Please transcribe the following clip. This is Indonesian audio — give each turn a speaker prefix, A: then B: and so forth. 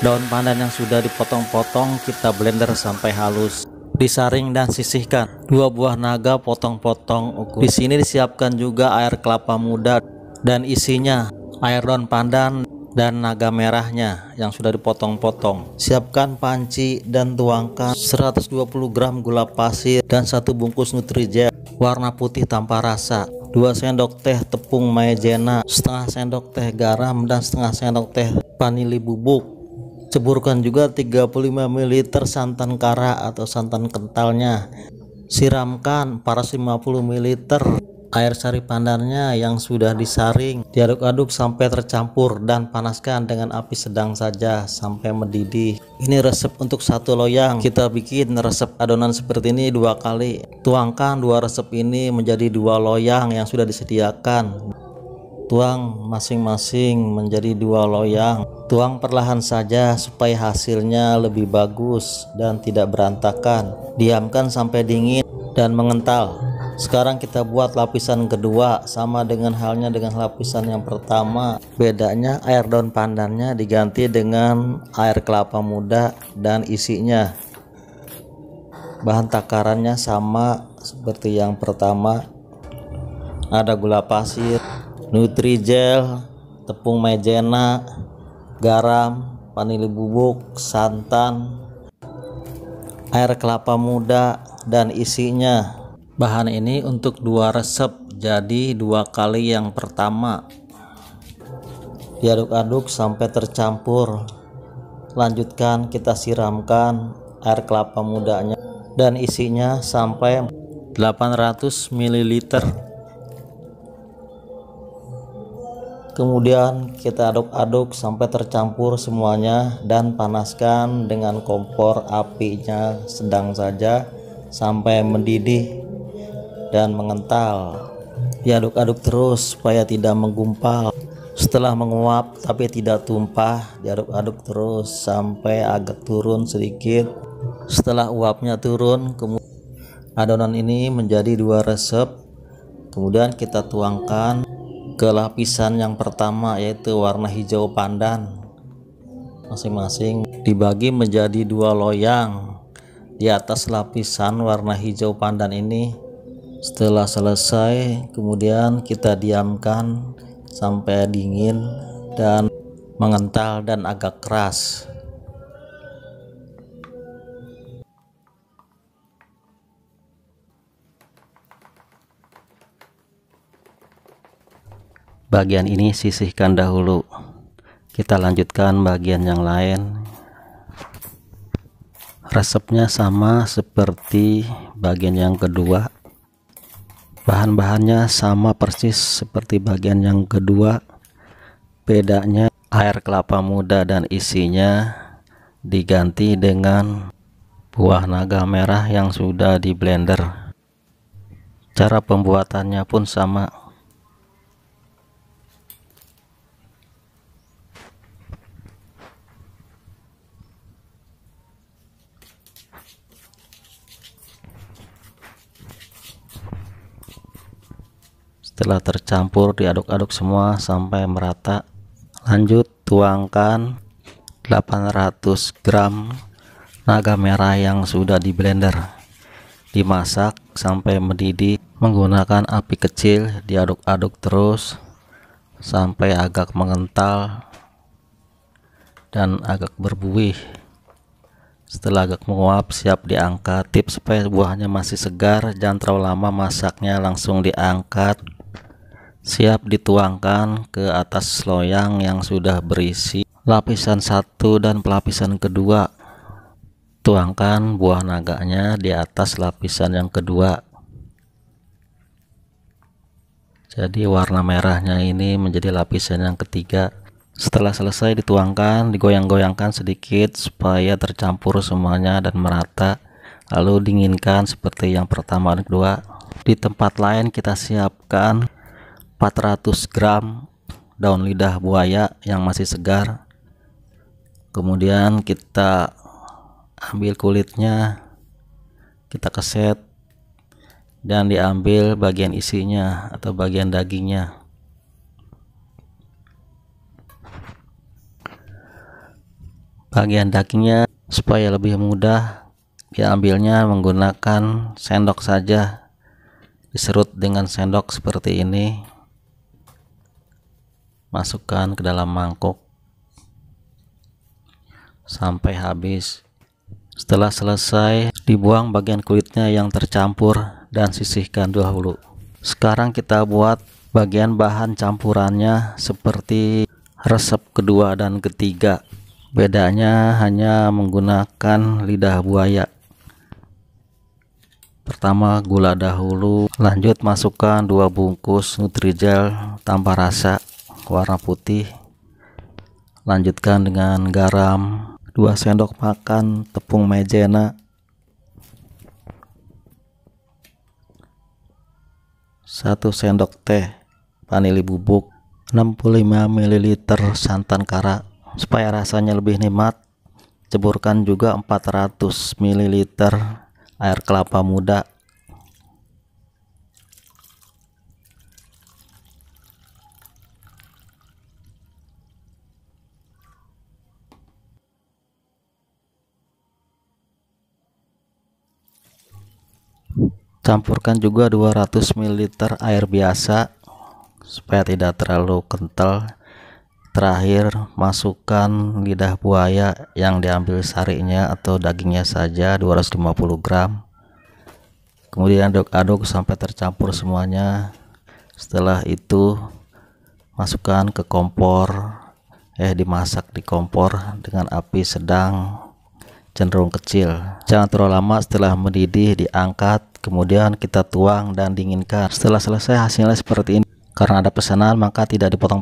A: Daun pandan yang sudah dipotong-potong kita blender sampai halus. Disaring dan sisihkan. 2 buah naga potong-potong ukur. Di sini disiapkan juga air kelapa muda dan isinya air daun pandan dan naga merahnya yang sudah dipotong-potong. Siapkan panci dan tuangkan 120 gram gula pasir dan 1 bungkus Nutrijel warna putih tanpa rasa, 2 sendok teh tepung maizena, setengah sendok teh garam dan setengah sendok teh vanili bubuk. Ceburkan juga 35 ml santan kara atau santan kentalnya. Siramkan 450 ml air sari pandannya yang sudah disaring. Diaduk-aduk sampai tercampur dan panaskan dengan api sedang saja sampai mendidih. Ini resep untuk 1 loyang. Kita bikin resep adonan seperti ini 2 kali. Tuangkan 2 resep ini menjadi 2 loyang yang sudah disediakan. Tuang masing-masing menjadi 2 loyang. Tuang perlahan saja supaya hasilnya lebih bagus dan tidak berantakan. Diamkan sampai dingin dan mengental. Sekarang kita buat lapisan kedua, sama dengan halnya dengan lapisan yang pertama. Bedanya air daun pandannya diganti dengan air kelapa muda dan isinya. Bahan takarannya sama seperti yang pertama. Ada gula pasir, Nutrijel, tepung maizena, garam, vanili bubuk, santan, air kelapa muda dan isinya. Bahan ini untuk 2 resep, jadi 2 kali yang pertama. Diaduk-aduk sampai tercampur. Lanjutkan kita siramkan air kelapa mudanya dan isinya sampai 800 ml. Kemudian kita aduk-aduk sampai tercampur semuanya dan panaskan dengan kompor, apinya sedang saja sampai mendidih dan mengental. Diaduk-aduk terus supaya tidak menggumpal. Setelah menguap tapi tidak tumpah, diaduk-aduk terus sampai agak turun sedikit. Setelah uapnya turun, adonan ini menjadi 2 resep. Kemudian kita tuangkan ke lapisan yang pertama, yaitu warna hijau pandan. Masing-masing dibagi menjadi 2 loyang. Di atas lapisan warna hijau pandan ini, setelah selesai kemudian kita diamkan sampai dingin dan mengental dan agak keras. Bagian ini sisihkan dahulu. Kita lanjutkan bagian yang lain. Resepnya sama seperti bagian yang kedua. Bahan-bahannya sama persis seperti bagian yang kedua. Bedanya air kelapa muda dan isinya diganti dengan buah naga merah yang sudah di blender. Cara pembuatannya pun sama. Setelah tercampur diaduk-aduk semua sampai merata. Lanjut tuangkan 800 gram naga merah yang sudah di blender. Dimasak sampai mendidih menggunakan api kecil. Diaduk-aduk terus sampai agak mengental dan agak berbuih. Setelah agak menguap siap diangkat. Tips supaya buahnya masih segar, jangan terlalu lama masaknya, langsung diangkat. Siap dituangkan ke atas loyang yang sudah berisi lapisan 1 dan pelapisan kedua. Tuangkan buah naganya di atas lapisan yang kedua. Jadi warna merahnya ini menjadi lapisan yang ketiga. Setelah selesai dituangkan, digoyang-goyangkan sedikit supaya tercampur semuanya dan merata. Lalu dinginkan seperti yang pertama dan kedua. Di tempat lain kita siapkan 400 gram daun lidah buaya yang masih segar. Kemudian kita ambil kulitnya, kita keset dan diambil bagian isinya atau bagian dagingnya. bagian dagingnya. Supaya lebih mudah diambilnya menggunakan sendok saja, diserut dengan sendok seperti ini, masukkan ke dalam mangkuk sampai habis. Setelah selesai, dibuang bagian kulitnya yang tercampur dan sisihkan dahulu. Sekarang kita buat bagian bahan campurannya seperti resep kedua dan ketiga. Bedanya hanya menggunakan lidah buaya. Pertama gula dahulu, lanjut masukkan 2 bungkus Nutrijel tanpa rasa warna putih. Lanjutkan dengan garam, 2 sendok makan tepung maizena, 1 sendok teh vanili bubuk, 65 ml santan kara. Supaya rasanya lebih nikmat, ceburkan juga 400 ml air kelapa muda. Campurkan juga 200 ml air biasa supaya tidak terlalu kental. Terakhir masukkan lidah buaya yang diambil sarinya atau dagingnya saja 250 gram. Kemudian aduk-aduk sampai tercampur semuanya. Setelah itu masukkan ke kompor, dimasak di kompor dengan api sedang cenderung kecil. Jangan terlalu lama. Setelah mendidih diangkat, kemudian kita tuang dan dinginkan. Setelah selesai hasilnya seperti ini. Karena ada pesanan maka tidak dipotong-potong.